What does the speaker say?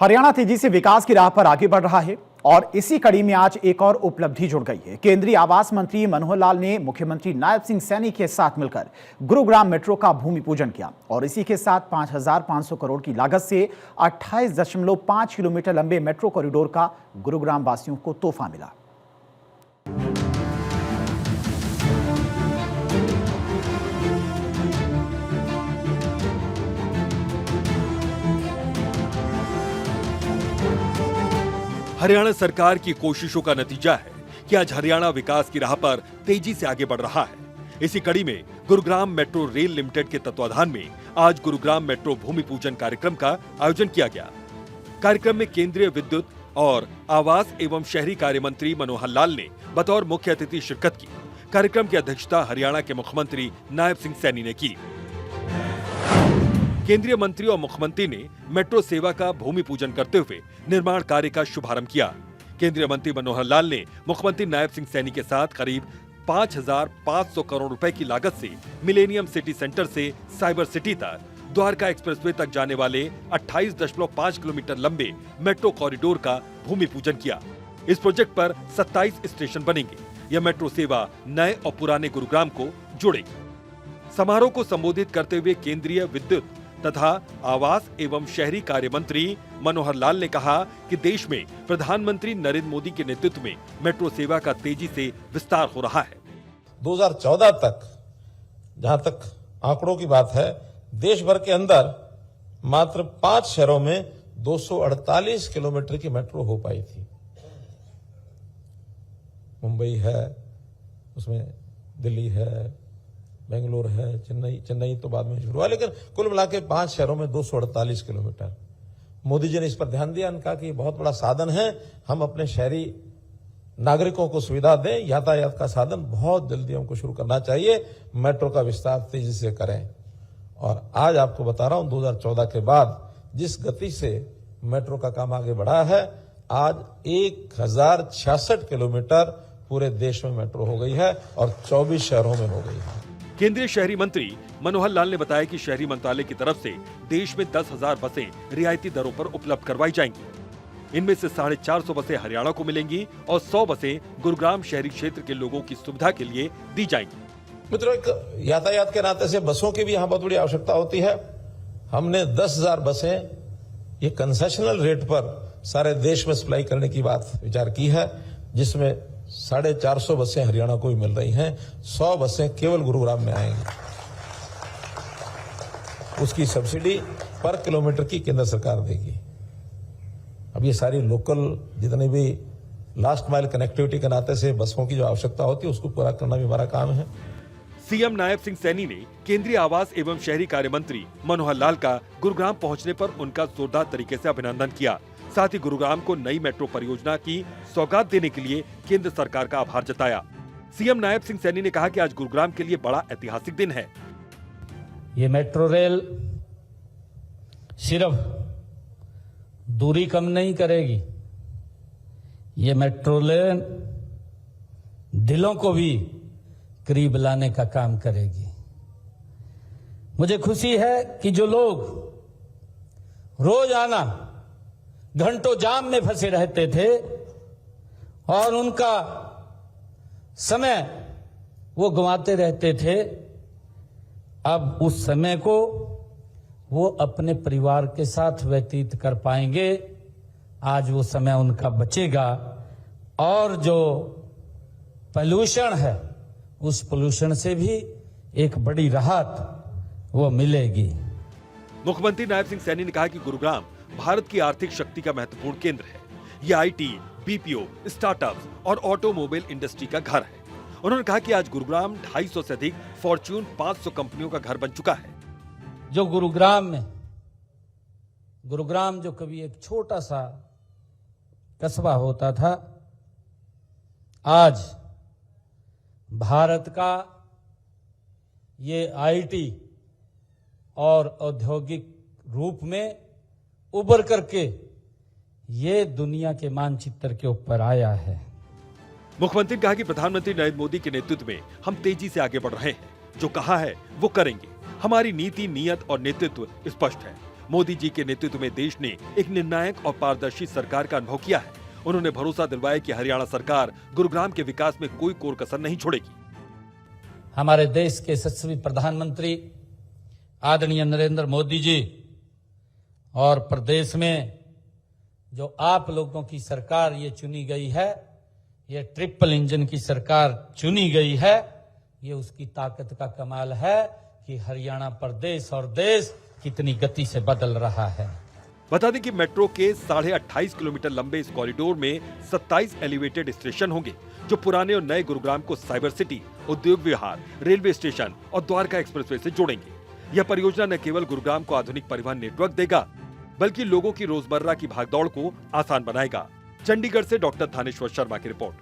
हरियाणा तेजी से विकास की राह पर आगे बढ़ रहा है और इसी कड़ी में आज एक और उपलब्धि जुड़ गई है। केंद्रीय आवास मंत्री मनोहर लाल ने मुख्यमंत्री नायब सिंह सैनी के साथ मिलकर गुरुग्राम मेट्रो का भूमि पूजन किया और इसी के साथ 5,500 करोड़ की लागत से 28.5 किलोमीटर लंबे मेट्रो कॉरिडोर का गुरुग्राम वासियों को तोहफा मिला। हरियाणा सरकार की कोशिशों का नतीजा है कि आज हरियाणा विकास की राह पर तेजी से आगे बढ़ रहा है। इसी कड़ी में गुरुग्राम मेट्रो रेल लिमिटेड के तत्वाधान में आज गुरुग्राम मेट्रो भूमि पूजन कार्यक्रम का आयोजन किया गया। कार्यक्रम में केंद्रीय विद्युत और आवास एवं शहरी कार्य मंत्री मनोहर लाल ने बतौर मुख्य अतिथि शिरकत की। कार्यक्रम की अध्यक्षता हरियाणा के मुख्यमंत्री नायब सिंह सैनी ने की। केंद्रीय मंत्री और मुख्यमंत्री ने मेट्रो सेवा का भूमि पूजन करते हुए निर्माण कार्य का शुभारंभ किया। केंद्रीय मंत्री मनोहर लाल ने मुख्यमंत्री नायब सिंह सैनी के साथ करीब 5,500 करोड़ रुपए की लागत से मिलेनियम सिटी सेंटर से साइबर सिटी तक द्वारका एक्सप्रेसवे तक जाने वाले 28.5 किलोमीटर लंबे मेट्रो कॉरिडोर का भूमि पूजन किया। इस प्रोजेक्ट पर 27 स्टेशन बनेंगे। यह मेट्रो सेवा नए और पुराने गुरुग्राम को जोड़ेगी। समारोह को संबोधित करते हुए केंद्रीय विद्युत तथा आवास एवं शहरी कार्य मंत्री मनोहर लाल ने कहा कि देश में प्रधानमंत्री नरेंद्र मोदी के नेतृत्व में मेट्रो सेवा का तेजी से विस्तार हो रहा है। 2014 तक जहां तक आंकड़ों की बात है, देश भर के अंदर मात्र 5 शहरों में 248 किलोमीटर की मेट्रो हो पाई थी। मुंबई है, उसमें दिल्ली है, बेंगलोर है, चेन्नई तो बाद में शुरू हुआ, लेकिन कुल मिला के 5 शहरों में 248 किलोमीटर। मोदी जी ने इस पर ध्यान दिया, उनका कि बहुत बड़ा साधन है, हम अपने शहरी नागरिकों को सुविधा दें, यातायात का साधन बहुत जल्दी हमको शुरू करना चाहिए, मेट्रो का विस्तार तेजी से करें। और आज आपको बता रहा हूं 2014 के बाद जिस गति से मेट्रो का काम आगे बढ़ा है, आज 1066 किलोमीटर पूरे देश में मेट्रो हो गई है और 24 शहरों में हो गई है। केंद्रीय शहरी मंत्री मनोहर लाल ने बताया कि शहरी मंत्रालय की तरफ से देश में 10,000 बसें रियायती दरों पर उपलब्ध करवाई जाएंगी। इनमें से 450 बसें हरियाणा को मिलेंगी और 100 बसें गुरुग्राम शहरी क्षेत्र के लोगों की सुविधा के लिए दी जाएंगी। मित्रों, एक यातायात के नाते से बसों की भी यहाँ बहुत बड़ी आवश्यकता होती है। हमने 10,000 बसें ये कंसेशनल रेट पर सारे देश में सप्लाई करने की बात विचार की है, जिसमें 450 बसें हरियाणा को भी मिल रही हैं, 100 बसें केवल गुरुग्राम में आएंगी। उसकी सब्सिडी पर किलोमीटर की केंद्र सरकार देगी। अब ये सारी लोकल जितने भी लास्ट माइल कनेक्टिविटी के नाते से बसों की जो आवश्यकता होती है उसको पूरा करना भी हमारा काम है। सीएम नायब सिंह सैनी ने केंद्रीय आवास एवं शहरी कार्य मंत्री मनोहर लाल का गुरुग्राम पहुंचने पर उनका जोरदार तरीके से अभिनंदन किया। साथ ही गुरुग्राम को नई मेट्रो परियोजना की सौगात देने के लिए केंद्र सरकार का आभार जताया। सीएम नायब सिंह सैनी ने कहा कि आज गुरुग्राम के लिए बड़ा ऐतिहासिक दिन है। ये मेट्रो रेल सिर्फ दूरी कम नहीं करेगी, ये मेट्रो रेल दिलों को भी करीब लाने का काम करेगी। मुझे खुशी है कि जो लोग रोजाना घंटों जाम में फंसे रहते थे और उनका समय वो गंवाते रहते थे, अब उस समय को वो अपने परिवार के साथ व्यतीत कर पाएंगे। आज वो समय उनका बचेगा और जो पोल्यूशन है उस पोल्यूशन से भी एक बड़ी राहत वो मिलेगी। मुख्यमंत्री नायब सिंह सैनी ने कहा कि गुरुग्राम भारत की आर्थिक शक्ति का महत्वपूर्ण केंद्र है। यह आईटी, बीपीओ, स्टार्टअप्स और ऑटोमोबाइल इंडस्ट्री का घर है। उन्होंने कहा कि आज गुरुग्राम 250 से अधिक फॉर्च्यून 500 कंपनियों का घर बन चुका है। जो गुरुग्राम जो कभी एक छोटा सा कस्बा होता था, आज भारत का ये आईटी और औद्योगिक रूप में उभर करके ये दुनिया के मानचित्र के ऊपर आया है। मुख्यमंत्री ने कहा कि प्रधानमंत्री नरेंद्र मोदी के नेतृत्व में हम तेजी से आगे बढ़ रहे हैं। जो कहा है वो करेंगे। हमारी नीति, नियत और नेतृत्व स्पष्ट है। मोदी जी के नेतृत्व में देश ने एक निर्णायक और पारदर्शी सरकार का अनुभव किया है। उन्होंने भरोसा दिलवाया कि हरियाणा सरकार गुरुग्राम के विकास में कोई कोर कसर नहीं छोड़ेगी। हमारे देश के यशस्वी प्रधानमंत्री आदरणीय नरेंद्र मोदी जी और प्रदेश में जो आप लोगों की सरकार ये चुनी गई है, ये ट्रिपल इंजन की सरकार चुनी गई है, ये उसकी ताकत का कमाल है कि हरियाणा प्रदेश और देश कितनी गति से बदल रहा है। बता दें कि मेट्रो के 28.5 किलोमीटर लंबे इस कॉरिडोर में 27 एलिवेटेड स्टेशन होंगे, जो पुराने और नए गुरुग्राम को साइबर सिटी, उद्योग विहार, रेलवे स्टेशन और द्वारका एक्सप्रेसवे से जोड़ेंगे। यह परियोजना न केवल गुरुग्राम को आधुनिक परिवहन नेटवर्क देगा, बल्कि लोगों की रोजमर्रा की भागदौड़ को आसान बनाएगा। चंडीगढ़ से डॉक्टर थानेश्वर शर्मा की रिपोर्ट।